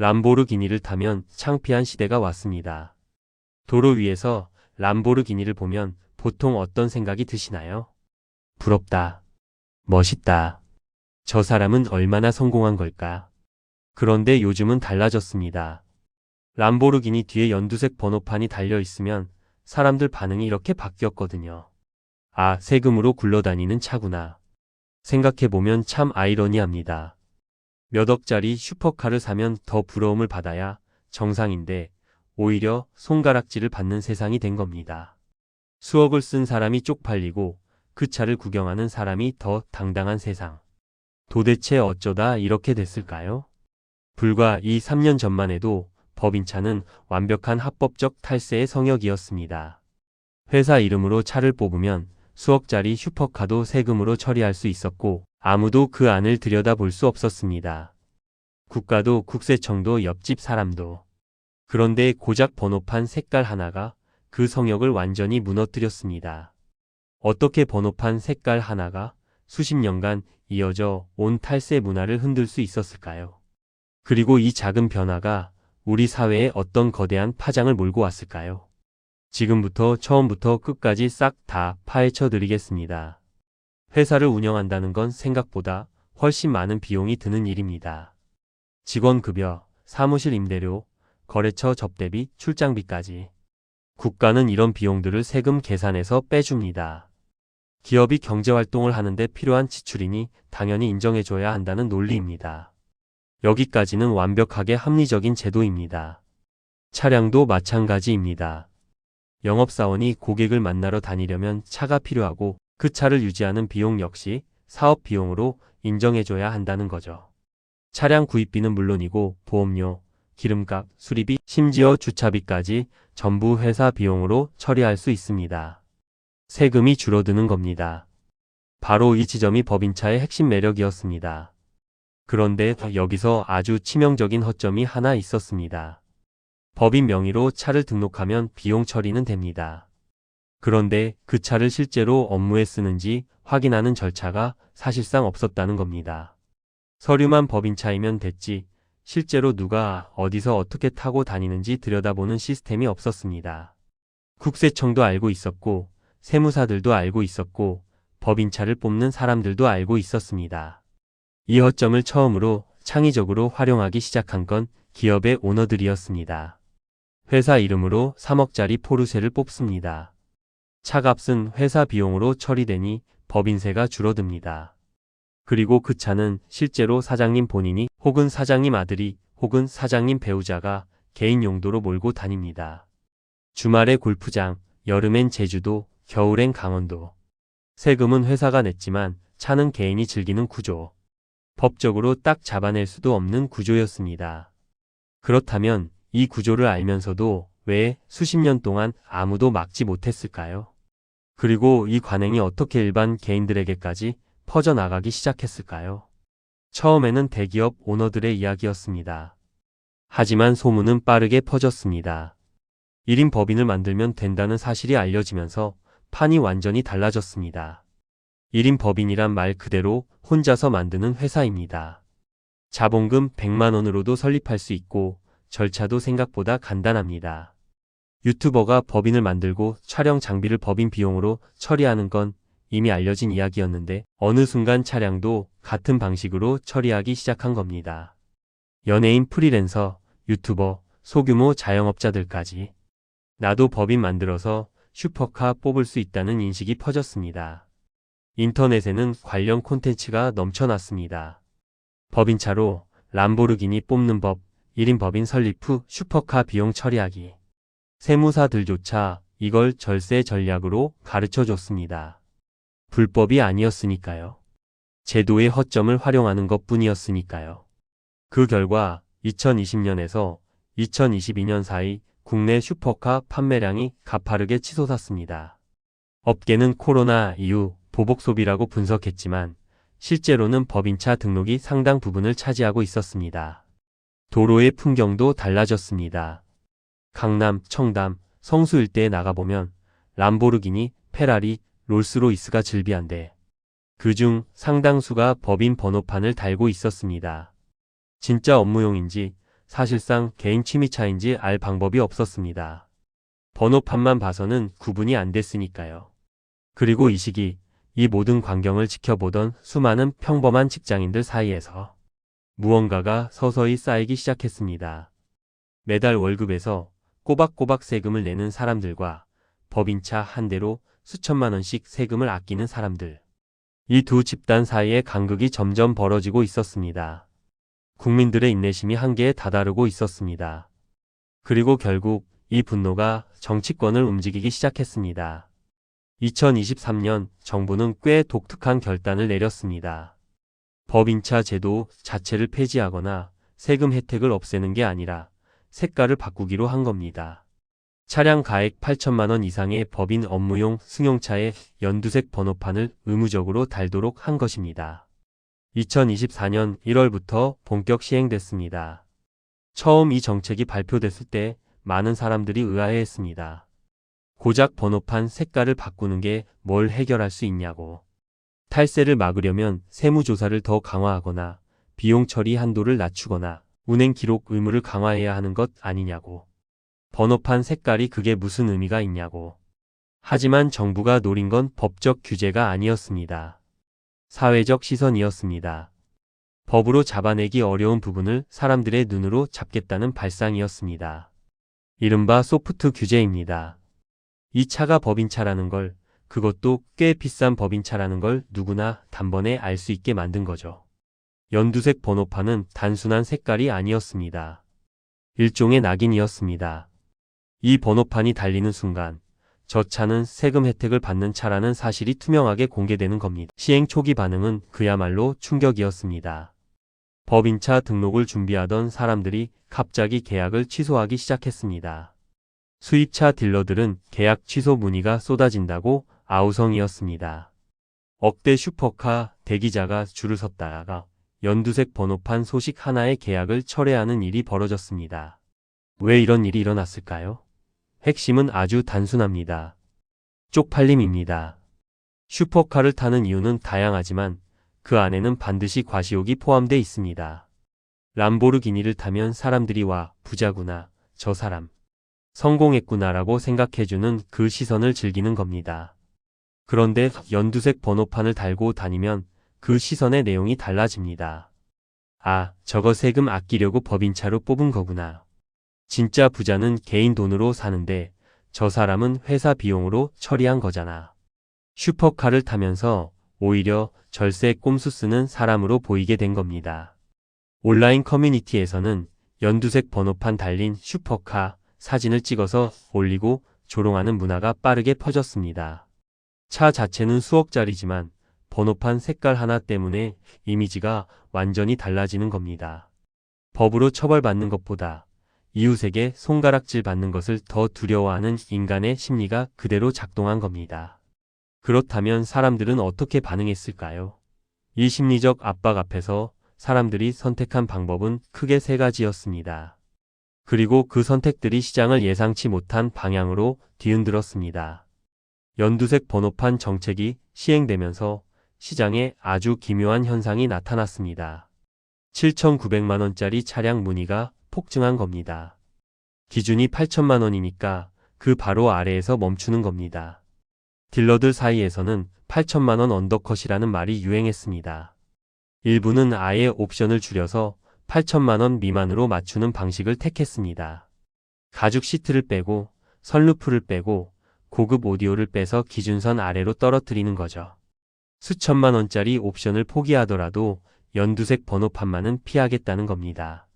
람보르기니를 타면 창피한 시대가 왔습니다. 도로 위에서 람보르기니를 보면 보통 어떤 생각이 드시나요? 부럽다. 멋있다. 저 사람은 얼마나 성공한 걸까? 그런데 요즘은 달라졌습니다. 람보르기니 뒤에 연두색 번호판이 달려 있으면 사람들 반응이 이렇게 바뀌었거든요. 아, 세금으로 굴러다니는 차구나. 생각해보면 참 아이러니합니다. 몇 억짜리 슈퍼카를 사면 더 부러움을 받아야 정상인데 오히려 손가락질을 받는 세상이 된 겁니다. 수억을 쓴 사람이 쪽팔리고 그 차를 구경하는 사람이 더 당당한 세상. 도대체 어쩌다 이렇게 됐을까요? 불과 3년 전만 해도 법인차는 완벽한 합법적 탈세의 성역이었습니다. 회사 이름으로 차를 뽑으면 수억짜리 슈퍼카도 세금으로 처리할 수 있었고 아무도 그 안을 들여다볼 수 없었습니다. 국가도 국세청도 옆집 사람도. 그런데 고작 번호판 색깔 하나가 그 성역을 완전히 무너뜨렸습니다. 어떻게 번호판 색깔 하나가 수십 년간 이어져 온 탈세 문화를 흔들 수 있었을까요? 그리고 이 작은 변화가 우리 사회에 어떤 거대한 파장을 몰고 왔을까요? 지금부터 처음부터 끝까지 싹 다 파헤쳐 드리겠습니다. 회사를 운영한다는 건 생각보다 훨씬 많은 비용이 드는 일입니다. 직원 급여, 사무실 임대료, 거래처 접대비, 출장비까지. 국가는 이런 비용들을 세금 계산에서 빼줍니다. 기업이 경제활동을 하는데 필요한 지출이니 당연히 인정해줘야 한다는 논리입니다. 여기까지는 완벽하게 합리적인 제도입니다. 차량도 마찬가지입니다. 영업사원이 고객을 만나러 다니려면 차가 필요하고 그 차를 유지하는 비용 역시 사업 비용으로 인정해줘야 한다는 거죠. 차량 구입비는 물론이고 보험료, 기름값, 수리비, 심지어 주차비까지 전부 회사 비용으로 처리할 수 있습니다. 세금이 줄어드는 겁니다. 바로 이 지점이 법인차의 핵심 매력이었습니다. 그런데 여기서 아주 치명적인 허점이 하나 있었습니다. 법인 명의로 차를 등록하면 비용 처리는 됩니다. 그런데 그 차를 실제로 업무에 쓰는지 확인하는 절차가 사실상 없었다는 겁니다. 서류만 법인차이면 됐지 실제로 누가 어디서 어떻게 타고 다니는지 들여다보는 시스템이 없었습니다. 국세청도 알고 있었고 세무사들도 알고 있었고 법인차를 뽑는 사람들도 알고 있었습니다. 이 허점을 처음으로 창의적으로 활용하기 시작한 건 기업의 오너들이었습니다. 회사 이름으로 3억짜리 포르쉐를 뽑습니다. 차값은 회사 비용으로 처리되니 법인세가 줄어듭니다. 그리고 그 차는 실제로 사장님 본인이 혹은 사장님 아들이 혹은 사장님 배우자가 개인 용도로 몰고 다닙니다. 주말에 골프장, 여름엔 제주도, 겨울엔 강원도. 세금은 회사가 냈지만 차는 개인이 즐기는 구조. 법적으로 딱 잡아낼 수도 없는 구조였습니다. 그렇다면 이 구조를 알면서도 왜 수십 년 동안 아무도 막지 못했을까요? 그리고 이 관행이 어떻게 일반 개인들에게까지 퍼져나가기 시작했을까요? 처음에는 대기업 오너들의 이야기였습니다. 하지만 소문은 빠르게 퍼졌습니다. 1인 법인을 만들면 된다는 사실이 알려지면서 판이 완전히 달라졌습니다. 1인 법인이란 말 그대로 혼자서 만드는 회사입니다. 자본금 100만 원으로도 설립할 수 있고 절차도 생각보다 간단합니다. 유튜버가 법인을 만들고 촬영 장비를 법인 비용으로 처리하는 건 이미 알려진 이야기였는데 어느 순간 차량도 같은 방식으로 처리하기 시작한 겁니다. 연예인, 프리랜서, 유튜버, 소규모 자영업자들까지 나도 법인 만들어서 슈퍼카 뽑을 수 있다는 인식이 퍼졌습니다. 인터넷에는 관련 콘텐츠가 넘쳐났습니다. 법인차로 람보르기니 뽑는 법, 1인 법인 설립 후 슈퍼카 비용 처리하기. 세무사들조차 이걸 절세 전략으로 가르쳐줬습니다. 불법이 아니었으니까요. 제도의 허점을 활용하는 것뿐이었으니까요. 그 결과 2020년에서 2022년 사이 국내 슈퍼카 판매량이 가파르게 치솟았습니다. 업계는 코로나 이후 보복 소비라고 분석했지만 실제로는 법인차 등록이 상당 부분을 차지하고 있었습니다. 도로의 풍경도 달라졌습니다. 강남, 청담, 성수 일대에 나가보면 람보르기니, 페라리, 롤스로이스가 즐비한데 그중 상당수가 법인 번호판을 달고 있었습니다. 진짜 업무용인지 사실상 개인 취미차인지 알 방법이 없었습니다. 번호판만 봐서는 구분이 안 됐으니까요. 그리고 이 시기 이 모든 광경을 지켜보던 수많은 평범한 직장인들 사이에서 무언가가 서서히 쌓이기 시작했습니다. 매달 월급에서 꼬박꼬박 세금을 내는 사람들과 법인차 한 대로 수천만 원씩 세금을 아끼는 사람들. 이 두 집단 사이의 간극이 점점 벌어지고 있었습니다. 국민들의 인내심이 한계에 다다르고 있었습니다. 그리고 결국 이 분노가 정치권을 움직이기 시작했습니다. 2023년 정부는 꽤 독특한 결단을 내렸습니다. 법인차 제도 자체를 폐지하거나 세금 혜택을 없애는 게 아니라 색깔을 바꾸기로 한 겁니다. 차량 가액 8천만 원 이상의 법인 업무용 승용차에 연두색 번호판을 의무적으로 달도록 한 것입니다. 2024년 1월부터 본격 시행됐습니다. 처음 이 정책이 발표됐을 때 많은 사람들이 의아해했습니다. 고작 번호판 색깔을 바꾸는 게 뭘 해결할 수 있냐고. 탈세를 막으려면 세무조사를 더 강화하거나 비용 처리 한도를 낮추거나 운행 기록 의무를 강화해야 하는 것 아니냐고. 번호판 색깔이 그게 무슨 의미가 있냐고. 하지만 정부가 노린 건 법적 규제가 아니었습니다. 사회적 시선이었습니다. 법으로 잡아내기 어려운 부분을 사람들의 눈으로 잡겠다는 발상이었습니다. 이른바 소프트 규제입니다. 이 차가 법인차라는 걸, 그것도 꽤 비싼 법인차라는 걸 누구나 단번에 알 수 있게 만든 거죠. 연두색 번호판은 단순한 색깔이 아니었습니다. 일종의 낙인이었습니다. 이 번호판이 달리는 순간 저 차는 세금 혜택을 받는 차라는 사실이 투명하게 공개되는 겁니다. 시행 초기 반응은 그야말로 충격이었습니다. 법인차 등록을 준비하던 사람들이 갑자기 계약을 취소하기 시작했습니다. 수입차 딜러들은 계약 취소 문의가 쏟아진다고 아우성이었습니다. 억대 슈퍼카 대기자가 줄을 섰다가 연두색 번호판 소식 하나의 계약을 철회하는 일이 벌어졌습니다. 왜 이런 일이 일어났을까요? 핵심은 아주 단순합니다. 쪽팔림입니다. 슈퍼카를 타는 이유는 다양하지만 그 안에는 반드시 과시욕이 포함되어 있습니다. 람보르기니를 타면 사람들이 와, 부자구나, 저 사람. 성공했구나라고 생각해주는 그 시선을 즐기는 겁니다. 그런데 연두색 번호판을 달고 다니면 그 시선의 내용이 달라집니다. 아, 저거 세금 아끼려고 법인차로 뽑은 거구나. 진짜 부자는 개인 돈으로 사는데 저 사람은 회사 비용으로 처리한 거잖아. 슈퍼카를 타면서 오히려 절세 꼼수 쓰는 사람으로 보이게 된 겁니다. 온라인 커뮤니티에서는 연두색 번호판 달린 슈퍼카 사진을 찍어서 올리고 조롱하는 문화가 빠르게 퍼졌습니다. 차 자체는 수억짜리지만 번호판 색깔 하나 때문에 이미지가 완전히 달라지는 겁니다. 법으로 처벌받는 것보다 이웃에게 손가락질 받는 것을 더 두려워하는 인간의 심리가 그대로 작동한 겁니다. 그렇다면 사람들은 어떻게 반응했을까요? 이 심리적 압박 앞에서 사람들이 선택한 방법은 크게 세 가지였습니다. 그리고 그 선택들이 시장을 예상치 못한 방향으로 뒤흔들었습니다. 연두색 번호판 정책이 시행되면서 시장에 아주 기묘한 현상이 나타났습니다. 7,900만 원짜리 차량 문의가 폭증한 겁니다. 기준이 8천만 원이니까 그 바로 아래에서 멈추는 겁니다. 딜러들 사이에서는 8천만 원 언더컷이라는 말이 유행했습니다. 일부는 아예 옵션을 줄여서 8천만 원 미만으로 맞추는 방식을 택했습니다. 가죽 시트를 빼고 선루프를 빼고 고급 오디오를 빼서 기준선 아래로 떨어뜨리는 거죠. 수천만 원짜리 옵션을 포기하더라도 연두색 번호판만은 피하겠다는 겁니다.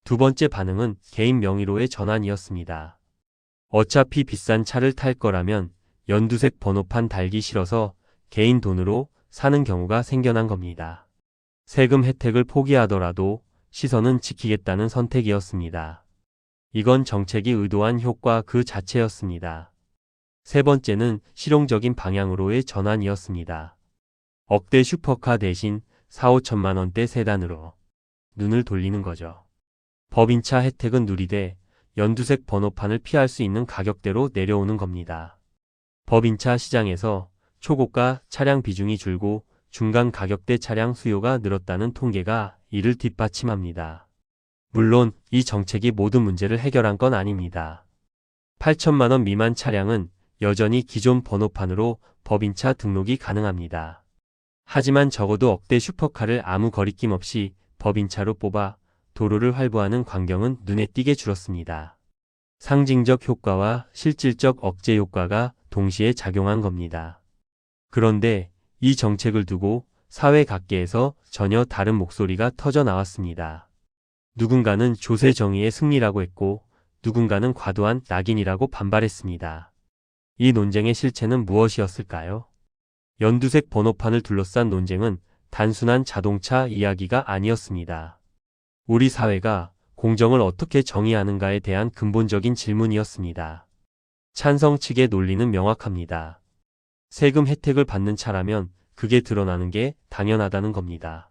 두 번째 반응은 개인 명의로의 전환이었습니다. 어차피 비싼 차를 탈 거라면 연두색 번호판 달기 싫어서 개인 돈으로 사는 경우가 생겨난 겁니다. 세금 혜택을 포기하더라도 시선은 지키겠다는 선택이었습니다. 이건 정책이 의도한 효과 그 자체였습니다. 세 번째는 실용적인 방향으로의 전환이었습니다. 억대 슈퍼카 대신 4, 5천만 원대 세단으로 눈을 돌리는 거죠. 법인차 혜택은 누리되 연두색 번호판을 피할 수 있는 가격대로 내려오는 겁니다. 법인차 시장에서 초고가 차량 비중이 줄고 중간 가격대 차량 수요가 늘었다는 통계가 이를 뒷받침합니다. 물론 이 정책이 모든 문제를 해결한 건 아닙니다. 8천만 원 미만 차량은 여전히 기존 번호판으로 법인차 등록이 가능합니다. 하지만 적어도 억대 슈퍼카를 아무 거리낌 없이 법인차로 뽑아 도로를 활보하는 광경은 눈에 띄게 줄었습니다. 상징적 효과와 실질적 억제 효과가 동시에 작용한 겁니다. 그런데 이 정책을 두고 사회 각계에서 전혀 다른 목소리가 터져 나왔습니다. 누군가는 조세 정의의 승리라고 했고 누군가는 과도한 낙인이라고 반발했습니다. 이 논쟁의 실체는 무엇이었을까요? 연두색 번호판을 둘러싼 논쟁은 단순한 자동차 이야기가 아니었습니다. 우리 사회가 공정을 어떻게 정의하는가에 대한 근본적인 질문이었습니다. 찬성 측의 논리는 명확합니다. 세금 혜택을 받는 차라면 그게 드러나는 게 당연하다는 겁니다.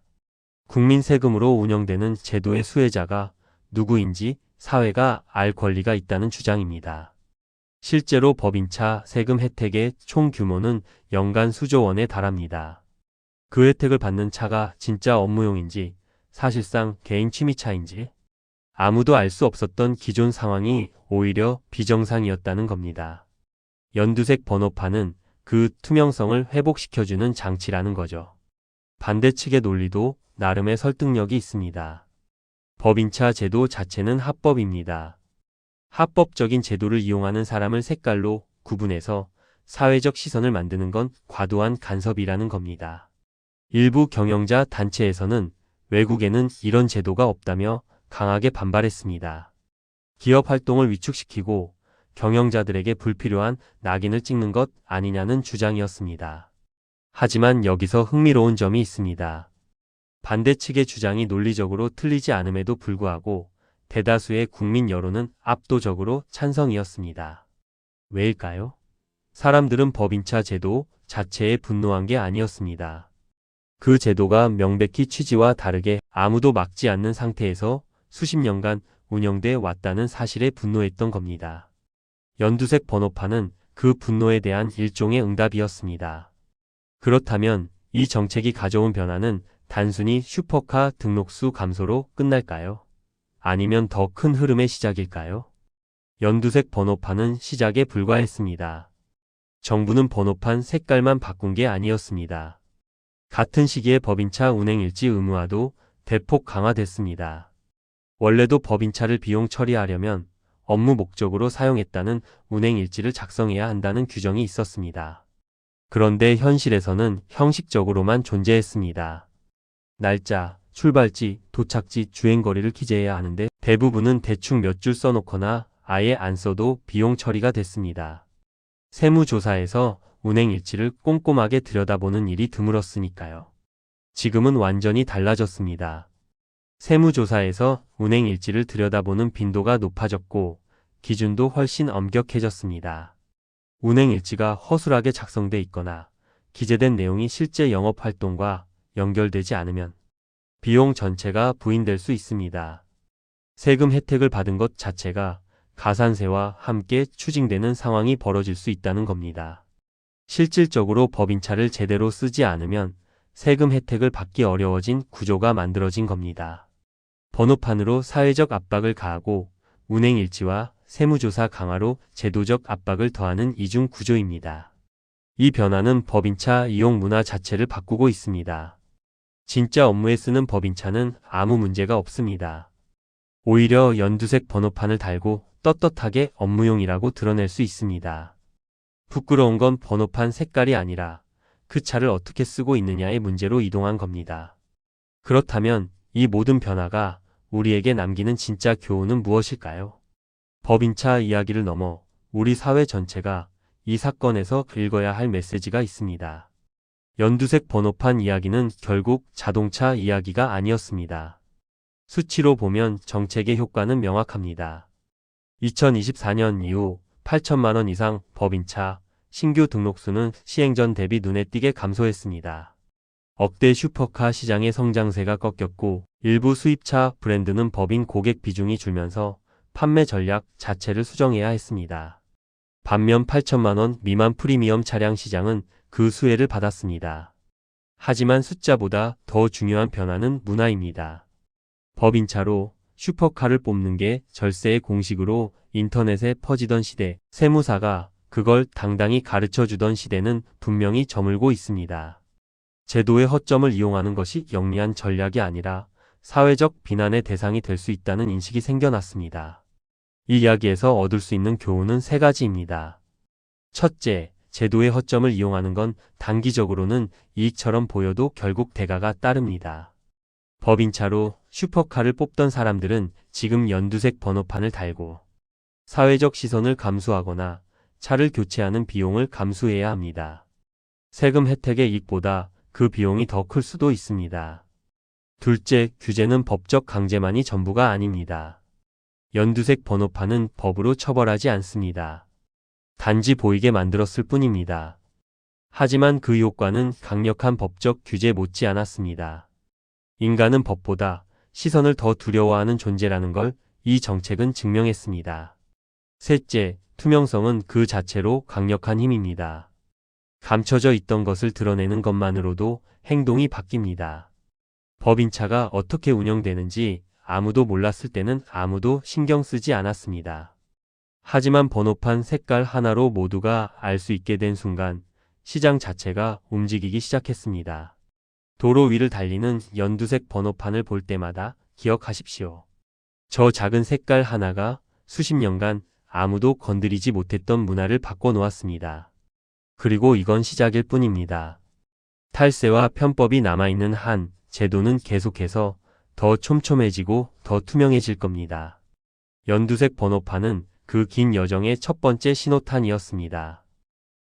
국민 세금으로 운영되는 제도의 수혜자가 누구인지 사회가 알 권리가 있다는 주장입니다. 실제로 법인차 세금 혜택의 총 규모는 연간 수조 원에 달합니다. 그 혜택을 받는 차가 진짜 업무용인지 사실상 개인 취미차인지 아무도 알 수 없었던 기존 상황이 오히려 비정상이었다는 겁니다. 연두색 번호판은 그 투명성을 회복시켜주는 장치라는 거죠. 반대 측의 논리도 나름의 설득력이 있습니다. 법인차 제도 자체는 합법입니다. 합법적인 제도를 이용하는 사람을 색깔로 구분해서 사회적 시선을 만드는 건 과도한 간섭이라는 겁니다. 일부 경영자 단체에서는 외국에는 이런 제도가 없다며 강하게 반발했습니다. 기업 활동을 위축시키고 경영자들에게 불필요한 낙인을 찍는 것 아니냐는 주장이었습니다. 하지만 여기서 흥미로운 점이 있습니다. 반대 측의 주장이 논리적으로 틀리지 않음에도 불구하고 대다수의 국민 여론은 압도적으로 찬성이었습니다. 왜일까요? 사람들은 법인차 제도 자체에 분노한 게 아니었습니다. 그 제도가 명백히 취지와 다르게 아무도 막지 않는 상태에서 수십 년간 운영돼 왔다는 사실에 분노했던 겁니다. 연두색 번호판은 그 분노에 대한 일종의 응답이었습니다. 그렇다면 이 정책이 가져온 변화는 단순히 슈퍼카 등록수 감소로 끝날까요? 아니면 더 큰 흐름의 시작일까요? 연두색 번호판은 시작에 불과했습니다. 정부는 번호판 색깔만 바꾼 게 아니었습니다. 같은 시기에 법인차 운행일지 의무화도 대폭 강화됐습니다. 원래도 법인차를 비용 처리하려면 업무 목적으로 사용했다는 운행일지를 작성해야 한다는 규정이 있었습니다. 그런데 현실에서는 형식적으로만 존재했습니다. 날짜, 출발지, 도착지, 주행거리를 기재해야 하는데 대부분은 대충 몇 줄 써놓거나 아예 안 써도 비용 처리가 됐습니다. 세무조사에서 운행일지를 꼼꼼하게 들여다보는 일이 드물었으니까요. 지금은 완전히 달라졌습니다. 세무조사에서 운행일지를 들여다보는 빈도가 높아졌고 기준도 훨씬 엄격해졌습니다. 운행일지가 허술하게 작성돼 있거나 기재된 내용이 실제 영업활동과 연결되지 않으면 비용 전체가 부인될 수 있습니다. 세금 혜택을 받은 것 자체가 가산세와 함께 추징되는 상황이 벌어질 수 있다는 겁니다. 실질적으로 법인차를 제대로 쓰지 않으면 세금 혜택을 받기 어려워진 구조가 만들어진 겁니다. 번호판으로 사회적 압박을 가하고 운행일지와 세무조사 강화로 제도적 압박을 더하는 이중 구조입니다. 이 변화는 법인차 이용 문화 자체를 바꾸고 있습니다. 진짜 업무에 쓰는 법인차는 아무 문제가 없습니다. 오히려 연두색 번호판을 달고 떳떳하게 업무용이라고 드러낼 수 있습니다. 부끄러운 건 번호판 색깔이 아니라 그 차를 어떻게 쓰고 있느냐의 문제로 이동한 겁니다. 그렇다면 이 모든 변화가 우리에게 남기는 진짜 교훈은 무엇일까요? 법인차 이야기를 넘어 우리 사회 전체가 이 사건에서 읽어야 할 메시지가 있습니다. 연두색 번호판 이야기는 결국 자동차 이야기가 아니었습니다. 수치로 보면 정책의 효과는 명확합니다. 2024년 이후 8천만 원 이상 법인차 신규 등록수는 시행 전 대비 눈에 띄게 감소했습니다. 억대 슈퍼카 시장의 성장세가 꺾였고 일부 수입차 브랜드는 법인 고객 비중이 줄면서 판매 전략 자체를 수정해야 했습니다. 반면 8천만 원 미만 프리미엄 차량 시장은 그 수혜를 받았습니다. 하지만 숫자보다 더 중요한 변화는 문화입니다. 법인차로 슈퍼카를 뽑는 게 절세의 공식으로 인터넷에 퍼지던 시대, 세무사가 그걸 당당히 가르쳐 주던 시대는 분명히 저물고 있습니다. 제도의 허점을 이용하는 것이 영리한 전략이 아니라 사회적 비난의 대상이 될 수 있다는 인식이 생겨났습니다. 이 이야기에서 얻을 수 있는 교훈은 세 가지입니다. 첫째, 제도의 허점을 이용하는 건 단기적으로는 이익처럼 보여도 결국 대가가 따릅니다. 법인차로 슈퍼카를 뽑던 사람들은 지금 연두색 번호판을 달고 사회적 시선을 감수하거나 차를 교체하는 비용을 감수해야 합니다. 세금 혜택의 이익보다 그 비용이 더 클 수도 있습니다. 둘째, 규제는 법적 강제만이 전부가 아닙니다. 연두색 번호판은 법으로 처벌하지 않습니다. 단지 보이게 만들었을 뿐입니다. 하지만 그 효과는 강력한 법적 규제 못지않았습니다. 인간은 법보다 시선을 더 두려워하는 존재라는 걸 이 정책은 증명했습니다. 셋째, 투명성은 그 자체로 강력한 힘입니다. 감춰져 있던 것을 드러내는 것만으로도 행동이 바뀝니다. 법인차가 어떻게 운영되는지 아무도 몰랐을 때는 아무도 신경 쓰지 않았습니다. 하지만 번호판 색깔 하나로 모두가 알 수 있게 된 순간 시장 자체가 움직이기 시작했습니다. 도로 위를 달리는 연두색 번호판을 볼 때마다 기억하십시오. 저 작은 색깔 하나가 수십 년간 아무도 건드리지 못했던 문화를 바꿔놓았습니다. 그리고 이건 시작일 뿐입니다. 탈세와 편법이 남아있는 한 제도는 계속해서 더 촘촘해지고 더 투명해질 겁니다. 연두색 번호판은 그 긴 여정의 첫 번째 신호탄이었습니다.